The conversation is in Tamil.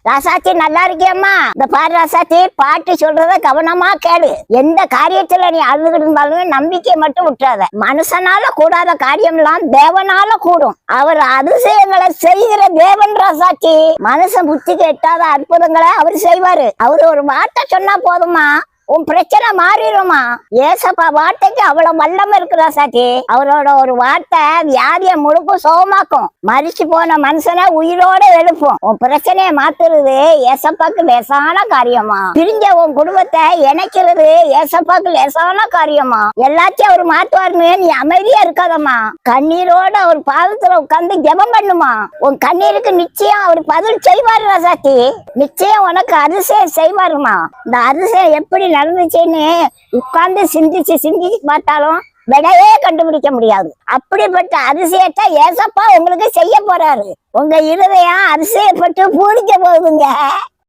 ராசாச்சி நல்லா இருக்கியம்மா? இந்த பாரு ராசாச்சி, பாட்டு சொல்றத கவனமா கேளு. எந்த காரியத்துல நீ அழுதுகிட்டு இருந்தாலும் நம்பிக்கையை மட்டும் விட்டுறாத. மனுஷனால கூடாத காரியம் எல்லாம் தேவனால கூடும். அவர் அதிசயங்களை செய்கிற தேவன் ராசாச்சி. மனுஷன் புத்திக்கு எட்டாத அற்புதங்களை அவர் செய்வாரு. அவரு ஒரு வார்த்தை சொன்னா போதுமா, உன் பிரச்சனை மாறிடுமா? ஏசப்பா வார்த்தைக்கு அவ்வளவு வல்லமை இருக்குதா சாச்சி. அவரோட ஒரு வார்த்தை வியாதிய முழுக்க சுகமாக்கும். மரிச்சு போன மனுஷனை உயிரோட எழுப்பும். உன் பிரச்சனையை மாத்துறது ஏசப்பாக்கு லேசான காரியமா? பிரிஞ்ச உன் குடும்பத்தை இணைக்கிறது ஏசப்பாக்கு லேசான காரியமா? எல்லாத்தையும் அவர் மாத்துவாருன்னு நீ அமைதியா இருக்காதம்மா. கண்ணீரோட அவர் பாதத்துல உட்கார்ந்து ஜெபம் பண்ணுமா. உன் கண்ணீருக்கு நிச்சயம் அவர் பதில் செய்வாரு ராசாச்சி. நிச்சயம் உனக்கு அதிசயம் செய்வாருமா. இந்த அதிசயம் எப்படி நடந்துச்சுன்னு உட்கார்ந்து சிந்திச்சு பார்த்தாலும் விடையே கண்டுபிடிக்க முடியாது. அப்படிப்பட்ட அதிசயத்தை ஏசப்பா உங்களுக்கு செய்ய போறாரு. உங்க இருதயம் அதிசயப்பட்டு பூரிக்க போகுதுங்க.